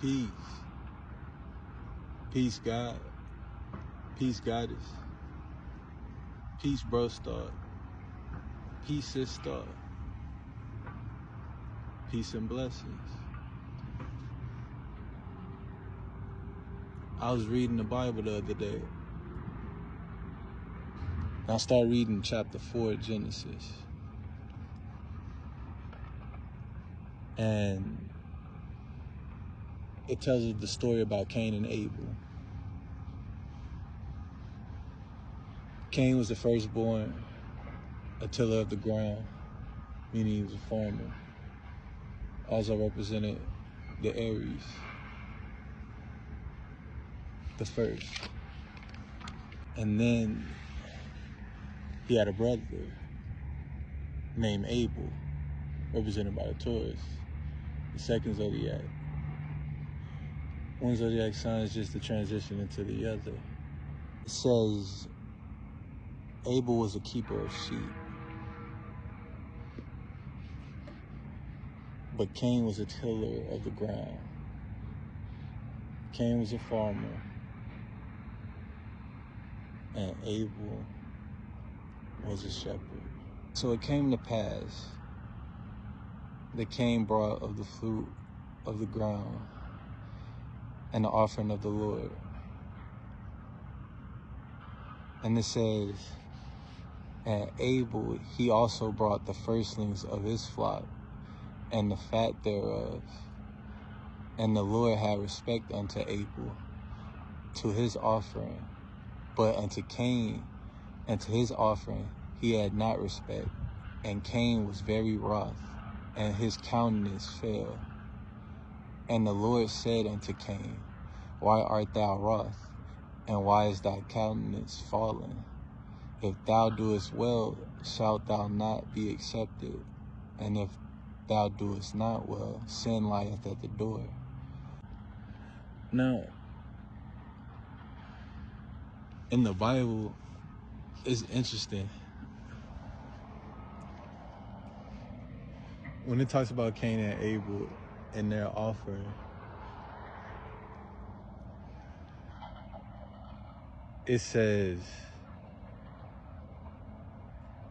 Peace. Peace, God. Peace, Goddess. Peace, Bro Star. Peace, Sis Star. Peace and blessings. I was reading the Bible the other day. I started reading chapter 4 of Genesis. And it tells us the story about Cain and Able. Cain was the firstborn, a tiller of the ground, meaning he was a farmer. Also represented the Aries, the first. And then he had a brother named Abel, represented by the Taurus, the second zodiac. One zodiac sign is just the transition into the other. It says Abel was a keeper of sheep, but Cain was a tiller of the ground. Cain was a farmer, and Abel was a shepherd. So it came to pass that Cain brought of the fruit of the ground and the offering of the Lord. And it says, and Abel, he also brought the firstlings of his flock and the fat thereof. And the Lord had respect unto Abel, to his offering, but unto Cain and to his offering he had not respect. And Cain was very wroth, and his countenance fell. And the Lord said unto Cain, why art thou wroth, and why is thy countenance fallen? If thou doest well, shalt thou not be accepted, and if thou doest not well, sin lieth at the door. Now, in the Bible, it's interesting. When it talks about Cain and Abel and their offering, it says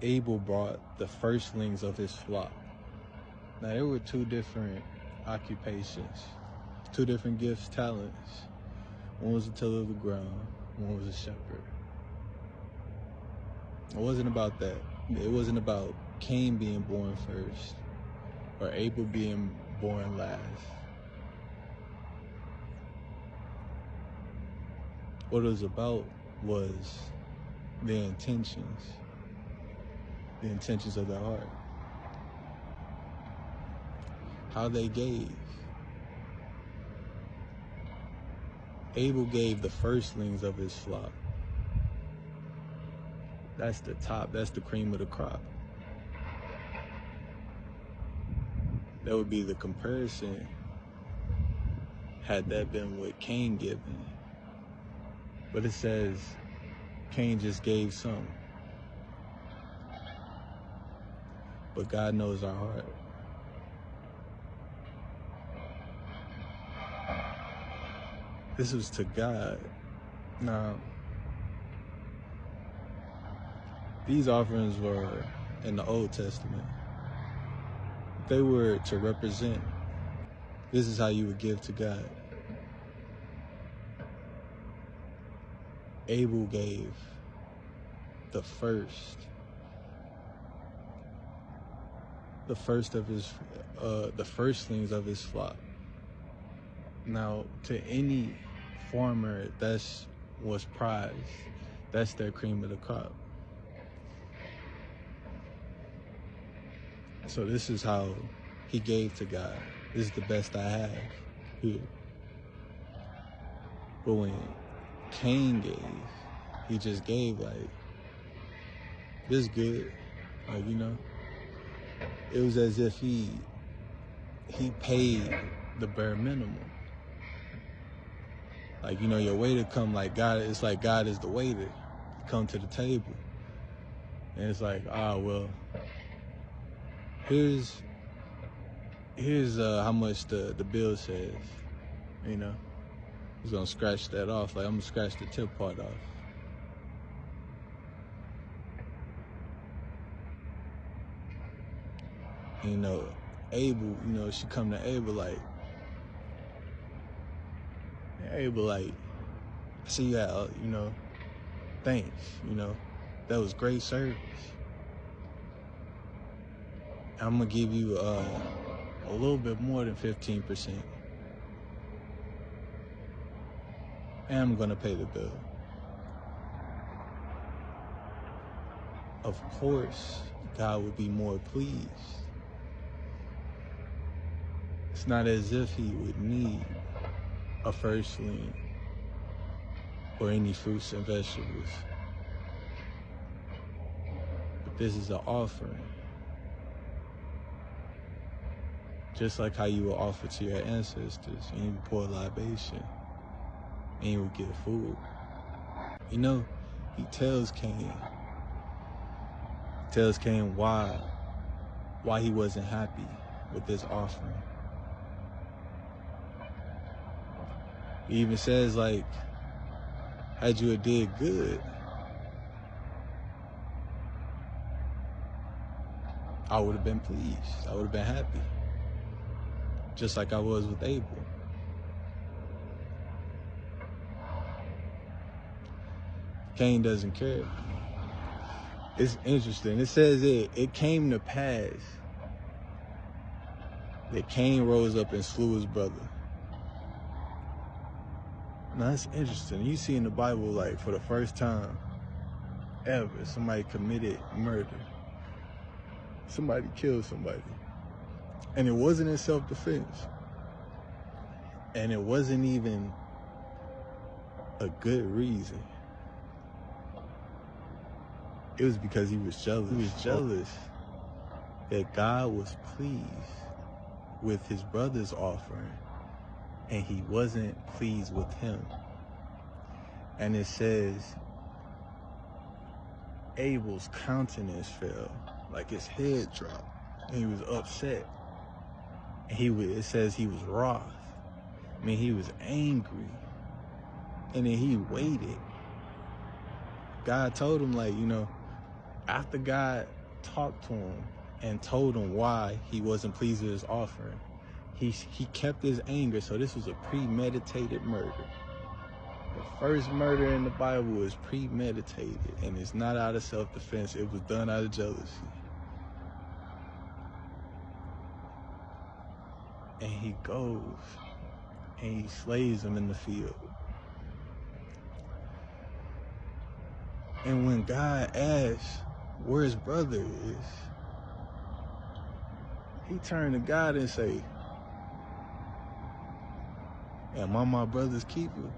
Abel brought the firstlings of his flock. Now, there were two different occupations, two different gifts, talents. One was a tiller of the ground, one was a shepherd. It wasn't about that. It wasn't about Cain being born first or Abel being born last. What it was about was their intentions, the intentions of their heart, how they gave. Abel gave the firstlings of his flock. That's the top, that's the cream of the crop. That would be the comparison had that been what Cain given. But it says Cain just gave some. But God knows our heart. This was to God. Now, these offerings were in the Old Testament. They were to represent. This is how you would give to God. Abel gave the first of his, the firstlings of his flock. Now, to any farmer, that's what's prized. That's their cream of the crop. So this is how he gave to God. This is the best I have here. But when Cain gave, he just gave like, this good. Like, you know, it was as if he paid the bare minimum. Like, you know, your waiter come like God, it's like God is the waiter. Come to the table. And it's like, well, here's how much the bill says. you know. He's gonna scratch that off, like I'm gonna scratch the tip part off. And, you know, Abel, you know, she come to Abel like, I see you out, you know, thanks, you know, that was great service. I'm gonna give you a little bit more than 15%. And I'm gonna pay the bill. Of course, God would be more pleased. It's not as if he would need a firstling or any fruits and vegetables. But this is an offering. Just like how you would offer to your ancestors, and you would pour a libation, and you would get food. You know, he tells Cain why he wasn't happy with this offering. He even says, like, had you did good, I would have been pleased. I would have been happy. Just like I was with Abel. Cain doesn't care. It's interesting. It says it came to pass that Cain rose up and slew his brother. Now that's interesting. You see in the Bible, like, for the first time ever, somebody committed murder. Somebody killed somebody. And it wasn't in self-defense. And it wasn't even a good reason. It was because he was jealous. He was jealous that God was pleased with his brother's offering, and he wasn't pleased with him. And it says Abel's countenance fell, like his head dropped, and he was upset. And it says he was wroth. I mean, he was angry. And then he waited. God told him, like, you know, after God talked to him and told him why he wasn't pleased with his offering, he kept his anger. So this was a premeditated murder. The first murder in the Bible is premeditated, and it's not out of self-defense. It was done out of jealousy. And he goes and he slays him in the field. And when God asks where his brother is, he turned to God and say, am I my brother's keeper?